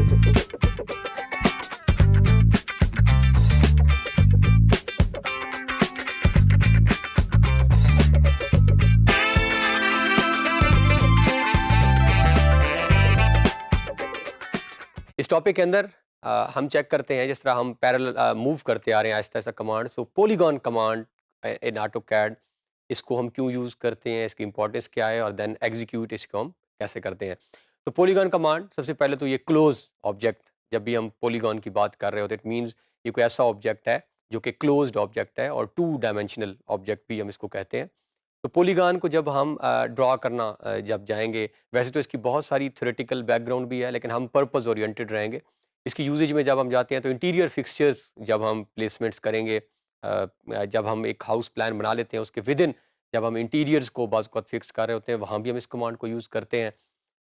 इस टॉपिक के अंदर हम चेक करते हैं जिस तरह हम पैरेलल मूव करते आ रहे हैं Aahista Aahista command. So polygon command in AutoCAD, इसको हम क्यों यूज़ करते हैं, इसकी इंपॉर्टेंस क्या है, और देन एग्जीक्यूट इसको हम कैसे करते हैं। तो पॉलीगॉन कमांड सबसे पहले तो ये क्लोज ऑब्जेक्ट, जब भी हम पॉलीगॉन की बात कर रहे होते इट मीन्स ये कोई ऐसा ऑब्जेक्ट है जो कि क्लोज्ड ऑब्जेक्ट है, और टू डायमेंशनल ऑब्जेक्ट भी हम इसको कहते हैं। तो पॉलीगॉन को जब हम ड्रा करना जब जाएंगे, वैसे तो इसकी बहुत सारी थ्योरेटिकल बैकग्राउंड भी है, लेकिन हम पर्पस ओरिएंटेड रहेंगे। इसकी यूजेज में जब हम जाते हैं तो इंटीरियर फिक्सचर्स जब हम प्लेसमेंट्स करेंगे, जब हम एक हाउस प्लान बना लेते हैं उसके विद इन जब हम इंटीरियर्स को बाज़ वक़्त फिक्स कर रहे होते हैं, वहाँ भी हम इस कमांड को यूज़ करते हैं।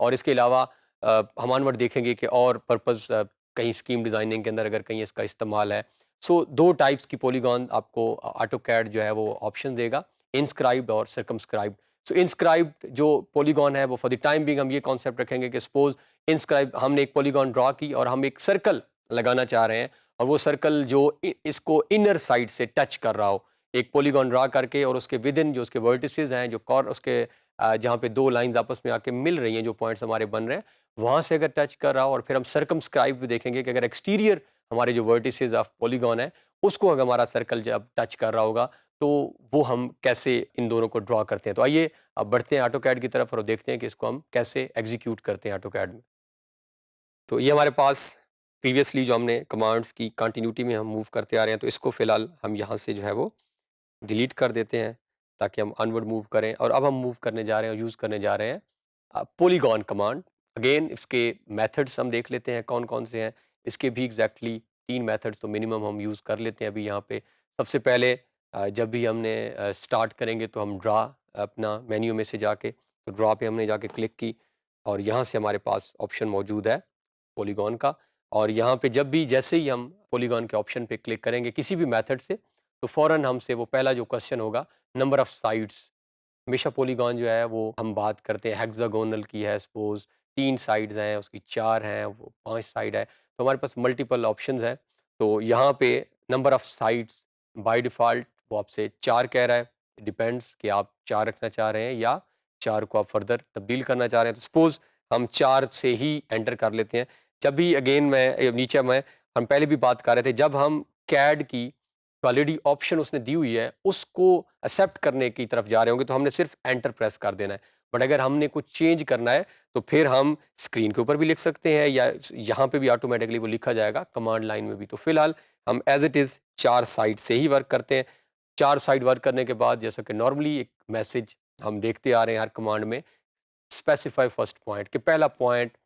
और इसके अलावा हम ऑनवर्ड देखेंगे कि और पर्पस कहीं स्कीम डिज़ाइनिंग के अंदर अगर कहीं इसका इस्तेमाल है। सो दो टाइप्स की पॉलीगॉन आपको ऑटोकैड जो है वो ऑप्शन देगा, इंस्क्राइब्ड और सर्कमस्क्राइब्ड। सो इंस्क्राइब्ड जो पॉलीगॉन है वो फॉर द टाइम बिंग हम ये कॉन्सेप्ट रखेंगे कि सपोज इंस्क्राइब हमने एक पॉलीगॉन ड्रा की और हम एक सर्कल लगाना चाह रहे हैं, और वो सर्कल जो इसको इनर साइड से टच कर रहा हो, एक पॉलीगॉन ड्रा करके और उसके विद इन जो उसके वर्टिसेस हैं, जो कॉर उसके जहाँ पे दो लाइंस आपस में आके मिल रही हैं, जो पॉइंट्स हमारे बन रहे हैं, वहाँ से अगर टच कर रहा हो, और फिर हम सर्कमस्क्राइब भी देखेंगे कि अगर एक्सटीरियर हमारे जो वर्टिसेस ऑफ पॉलीगॉन है उसको अगर हमारा सर्कल जब टच कर रहा होगा, तो वो हम कैसे इन दोनों को ड्रा करते हैं। तो आइए अब बढ़ते हैं ऑटोकैड की तरफ और देखते हैं कि इसको हम कैसे एग्जीक्यूट करते हैं ऑटोकैड में। तो ये हमारे पास प्रीवियसली जो हमने कमांड्स की कंटिन्यूटी में हम मूव करते आ रहे हैं, तो इसको फ़िलहाल हम यहाँ से जो है वो डिलीट कर देते हैं ताकि हम अनवर्ड मूव करें। और अब हम मूव करने जा रहे हैं और यूज़ करने जा रहे हैं पॉलीगॉन कमांड। अगेन इसके मेथड्स हम देख लेते हैं कौन कौन से हैं। इसके भी एग्जैक्टली तीन मेथड्स तो मिनिमम हम यूज़ कर लेते हैं अभी यहाँ पे। सबसे पहले जब भी हमने स्टार्ट करेंगे तो हम ड्रा अपना मेन्यू में से जाके, तो ड्रा पे हमने जाके क्लिक की, और यहाँ से हमारे पास ऑप्शन मौजूद है पॉलीगॉन का। और यहाँ पे जब भी जैसे ही हम पॉलीगॉन के ऑप्शन पे क्लिक करेंगे किसी भी मेथड से, तो फ़ौरन हमसे वो पहला जो क्वेश्चन होगा, नंबर ऑफ़ साइड्स। हमेशा पॉलीगॉन जो है वो हम बात करते हैं हेक्सागोनल की है, सपोज़ 3 साइड्स हैं, उसकी 4 हैं, वो 5 साइड है, तो हमारे पास मल्टीपल ऑप्शंस हैं। तो यहाँ पे number of sides by default वो आपसे 4 कह रहा है, डिपेंड्स कि आप 4 रखना चाह रहे हैं या 4 को आप फर्दर तब्दील करना चाह रहे हैं। तो सपोज़ हम 4 से ही एंटर कर लेते हैं। जब भी अगेन मैं नीचे मैं हम पहले भी बात कर रहे थे, जब हम कैड की ऑलरेडी ऑप्शन उसने दी हुई है उसको एक्सेप्ट करने की तरफ जा रहे होंगे, तो हमने सिर्फ एंटर प्रेस कर देना है। बट अगर हमने कुछ चेंज करना है तो फिर हम स्क्रीन के ऊपर भी लिख सकते हैं, या यहाँ पे भी ऑटोमेटिकली वो लिखा जाएगा कमांड लाइन में भी। तो फिलहाल हम एज इट इज़ 4 साइड से ही वर्क करते हैं। 4 साइड वर्क करने के बाद जैसा कि नॉर्मली एक मैसेज हम देखते आ रहे हैं हर कमांड में, स्पेसिफाई फर्स्ट पॉइंट कि पहला पॉइंट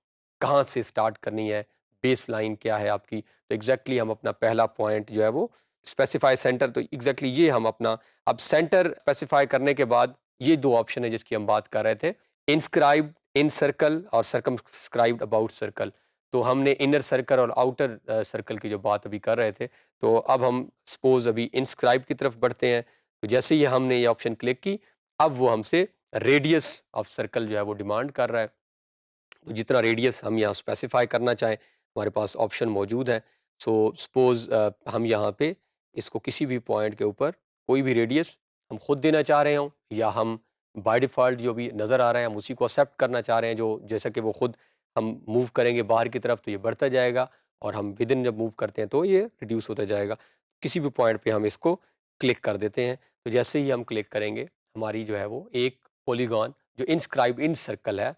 कहाँ से स्टार्ट करनी है, बेस लाइन क्या है आपकी। तो एग्जैक्टली हम अपना पहला पॉइंट जो है वो स्पेसिफाई सेंटर, तो एग्जैक्टली ये हम अपना अब सेंटर स्पेसिफाई करने के बाद ये दो ऑप्शन है जिसकी हम बात कर रहे थे, इंस्क्राइब्ड इन सर्कल और सर्कमस्क्राइब्ड अबाउट सर्कल। तो हमने इनर सर्कल और आउटर सर्कल की जो बात अभी कर रहे थे, तो अब हम सपोज अभी इंस्क्राइब की तरफ बढ़ते हैं। तो जैसे ही हमने ये ऑप्शन क्लिक की, अब वो हमसे रेडियस ऑफ सर्कल जो है वो डिमांड कर रहा है। तो जितना रेडियस हम यहाँ स्पेसिफाई करना चाहें हमारे पास ऑप्शन मौजूद है। सो सपोज हम यहाँ पे इसको किसी भी पॉइंट के ऊपर कोई भी रेडियस हम खुद देना चाह रहे हों, या हम बाय डिफ़ॉल्ट जो भी नज़र आ रहा है हम उसी को एक्सेप्ट करना चाह रहे हैं, जो जैसा कि वो खुद हम मूव करेंगे बाहर की तरफ तो ये बढ़ता जाएगा, और हम विद इन जब मूव करते हैं तो ये रिड्यूस होता जाएगा। किसी भी पॉइंट पे हम इसको क्लिक कर देते हैं। तो जैसे ही हम क्लिक करेंगे हमारी जो है वो एक पॉलीगॉन जो इंस्क्राइब इन सर्कल है,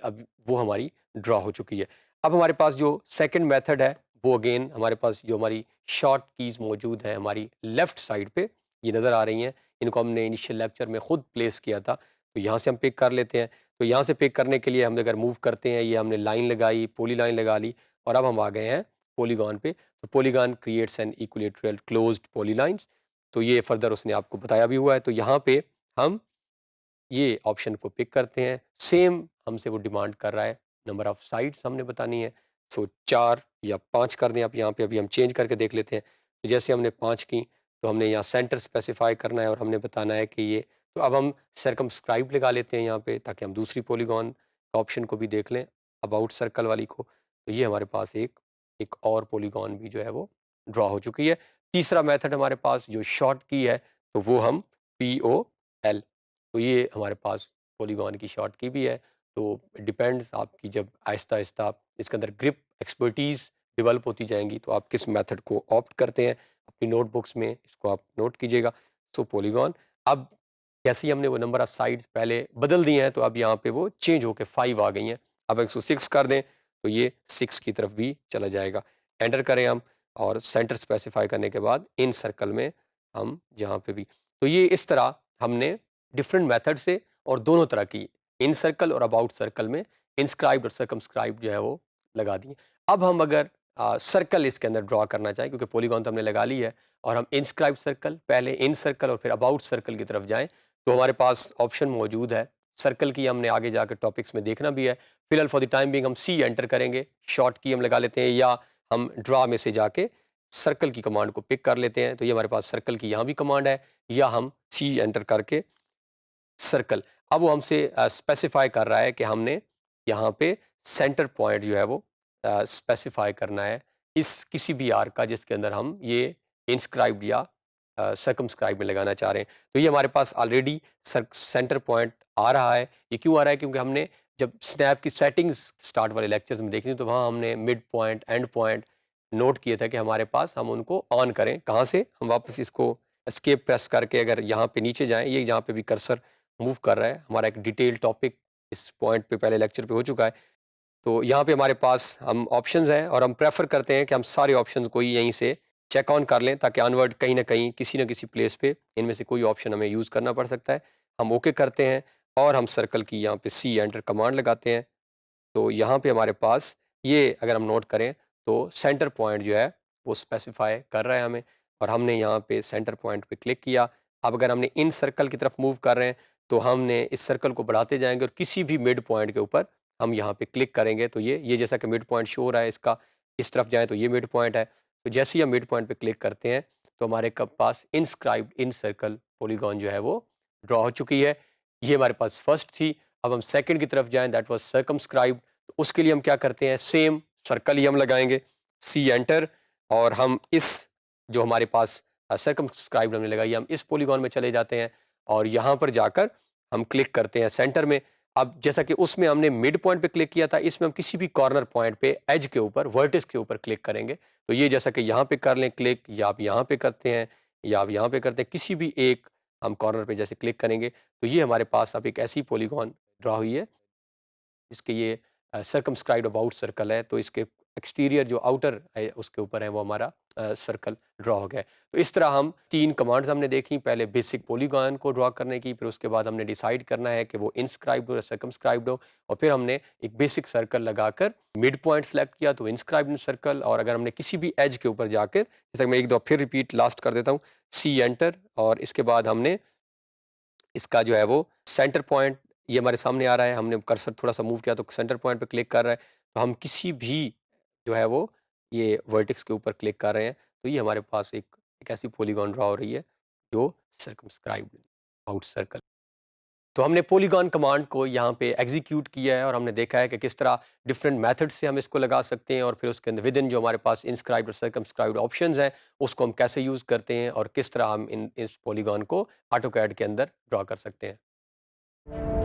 अब वो हमारी ड्रा हो चुकी है। अब हमारे पास जो सेकंड मेथड है वो अगेन हमारे पास जो हमारी शॉर्ट कीज़ मौजूद हैं हमारी लेफ़्ट साइड पे, ये नज़र आ रही हैं। इनको हमने इनिशियल लेक्चर में खुद प्लेस किया था, तो यहाँ से हम पिक कर लेते हैं। तो यहाँ से पिक करने के लिए हम अगर मूव करते हैं, ये हमने लाइन लगाई, पॉली लाइन लगा ली, और अब हम आ गए हैं पॉलीगॉन पे। तो polygon creates an equilateral closed polylines, तो ये फर्दर उसने आपको बताया भी हुआ है। तो यहाँ पे हम ये ऑप्शन को पिक करते हैं, सेम हमसे वो डिमांड कर रहा है, नंबर ऑफ साइड्स हमने बतानी है। सो 4 या 5 कर दें आप यहाँ पे, अभी हम चेंज करके देख लेते हैं। तो जैसे हमने 5 की, तो हमने यहाँ सेंटर स्पेसिफाई करना है और हमने बताना है कि ये, तो अब हम सर्कमस्क्राइब लगा लेते हैं यहाँ पे ताकि हम दूसरी पॉलीगॉन ऑप्शन को भी देख लें, अबाउट सर्कल वाली को। तो ये हमारे पास एक एक और पॉलीगॉन भी जो है वो ड्रा हो चुकी है। तीसरा मेथड हमारे पास जो शॉर्ट की है, तो वो हम POL, तो ये हमारे पास पॉलीगॉन की शॉर्ट की भी है। तो डिपेंड्स आपकी, जब आहिस्ता-आहिस्ता इसके अंदर ग्रिप एक्सपर्टीज़ डेवलप होती जाएँगी, तो आप किस मेथड को ऑप्ट करते हैं, अपनी नोटबुक्स में इसको आप नोट कीजिएगा। सो पॉलीगॉन, अब जैसे ही हमने वो नंबर ऑफ साइड्स पहले बदल दिए हैं, तो अब यहाँ पे वो चेंज होके 5 आ गई हैं। अब इसको 6 कर दें, तो ये 6 की तरफ भी चला जाएगा। एंटर करें हम, और सेंटर स्पेसिफाई करने के बाद इन सर्कल में हम जहाँ पे भी, तो ये इस तरह हमने डिफरेंट मेथड से और दोनों तरह की, इन सर्कल और अबाउट सर्कल में इंस्क्राइब्ड और सर्कमस्क्राइब्ड जो है वो लगा दिए। अब हम अगर सर्कल इसके अंदर ड्रा करना चाहें, क्योंकि पॉलीगॉन तो हमने लगा ली है, और हम इंस्क्राइब्ड सर्कल, पहले इन सर्कल और फिर अबाउट सर्कल की तरफ जाएं, तो हमारे पास ऑप्शन मौजूद है। सर्कल की हमने आगे जाकर टॉपिक्स में देखना भी है। फिलहाल फॉर द टाइम बिंग हम सी एंटर करेंगे, शॉर्ट की हम लगा लेते हैं, या हम ड्रा में से जाके सर्कल की कमांड को पिक कर लेते हैं। तो ये हमारे पास सर्कल की यहाँ भी कमांड है, या हम सी एंटर करके सर्कल, अब वो हमसे स्पेसिफाई कर रहा है कि हमने यहाँ पे सेंटर पॉइंट जो है वो स्पेसिफाई करना है इस किसी भी आर्क का, जिसके अंदर हम ये इंस्क्राइब्ड या सर्कमस्क्राइब में लगाना चाह रहे हैं। तो ये हमारे पास ऑलरेडी सेंटर पॉइंट आ रहा है। ये क्यों आ रहा है? क्योंकि हमने जब स्नैप की सेटिंग्स स्टार्ट वाले लेक्चर्स में देखी थी, तो वहाँ हमने mid point, and point note किए थे कि हमारे पास, हम उनको ऑन करें कहाँ से, हम वापस इसको एस्केप प्रेस करके अगर यहाँ पे नीचे जाएं, ये जहाँ पे भी कर्सर मूव कर रहा है, हमारा एक डिटेल टॉपिक इस पॉइंट पे पहले लेक्चर पे हो चुका है। तो यहाँ पे हमारे पास हम ऑप्शंस हैं, और हम प्रेफर करते हैं कि हम सारे ऑप्शंस को ही यहीं से चेक ऑन कर लें, ताकि ऑनवर्ड कहीं ना कहीं किसी न किसी प्लेस पे इनमें से कोई ऑप्शन हमें यूज़ करना पड़ सकता है। हम ओके करते हैं, और हम सर्कल की यहाँ पे सी एंटर कमांड लगाते हैं। तो यहाँ पे हमारे पास ये अगर हम नोट करें, तो सेंटर पॉइंट जो है वो स्पेसिफाई कर रहा है हमें, और हमने यहाँ पे सेंटर पॉइंट पे क्लिक किया। अब अगर हमने इन सर्कल की तरफ मूव कर रहे हैं, तो हमने इस सर्कल को बढ़ाते जाएंगे, और किसी भी मिड पॉइंट के ऊपर हम यहाँ पे क्लिक करेंगे, तो ये जैसा कि मिड पॉइंट शो हो रहा है इसका, इस तरफ जाए तो ये मिड पॉइंट है। तो जैसे ही हम मिड पॉइंट पे क्लिक करते हैं, तो हमारे पास इंस्क्राइब्ड इन सर्कल पॉलीगॉन जो है वो ड्रॉ हो चुकी है। ये हमारे पास फर्स्ट थी। अब हम सेकंड की तरफ जाएं, दैट वाज सर्कमस्क्राइब्ड। तो उसके लिए हम क्या करते हैं, सेम सर्कल ही हम लगाएंगे, सी एंटर, और हम इस जो हमारे पास सर्कमस्क्राइब्ड हमने लगाई, हम इस पॉलीगॉन में चले जाते हैं, और यहाँ पर जाकर हम क्लिक करते हैं सेंटर में। अब जैसा कि उसमें हमने मिड पॉइंट पे क्लिक किया था, इसमें हम किसी भी कॉर्नर पॉइंट पे, एज के ऊपर, वर्टिस के ऊपर क्लिक करेंगे। तो ये जैसा कि यहाँ पे कर लें क्लिक, या आप यहाँ पे करते हैं, या आप यहाँ पे करते हैं, किसी भी एक हम कॉर्नर पे जैसे क्लिक करेंगे, तो ये हमारे पास अब एक ऐसी पॉलीगॉन ड्रा हुई है, इसके ये सर्कमस्क्राइब्ड अबाउट सर्कल है, तो इसके एक्सटीरियर जो आउटर है उसके ऊपर है, वो हमारा सर्कल ड्रा हो गया है। तो इस तरह हम 3 कमांड्स हमने देखी, पहले बेसिक पॉलीगॉन को ड्रा करने की, फिर उसके बाद हमने डिसाइड करना है कि वो इंस्क्राइब्ड हो या सर्कमस्क्राइब्ड हो, और फिर हमने एक बेसिक सर्कल लगाकर मिड पॉइंट सेलेक्ट किया, तो इंस्क्राइब्ड सर्कल। और अगर हमने किसी भी एज के ऊपर जाकर, जैसे मैं एक दो फिर रिपीट लास्ट कर देता हूँ, सी एंटर, और इसके बाद हमने इसका जो है वो सेंटर पॉइंट, ये हमारे सामने आ रहा है, हमने कर्सर थोड़ा-सा मूव किया तो सेंटर पॉइंट पे क्लिक कर रहा है। तो हम किसी भी जो है वो ये वर्टेक्स के ऊपर क्लिक कर रहे हैं, तो ये हमारे पास एक ऐसी पॉलीगॉन ड्रा हो रही है जो सर्कमस्क्राइब्ड आउट सर्कल। तो हमने पॉलीगॉन कमांड को यहाँ पे एग्जीक्यूट किया है, और हमने देखा है कि किस तरह डिफरेंट मेथड से हम इसको लगा सकते हैं, और फिर उसके अंदर विद इन जो हमारे पास इंस्क्राइब्ड और सर्कमस्क्राइब्ड ऑप्शंस हैं, उसको हम कैसे यूज़ करते हैं, और किस तरह हम इस पॉलीगॉन को ऑटोकैड के अंदर ड्रा कर सकते हैं।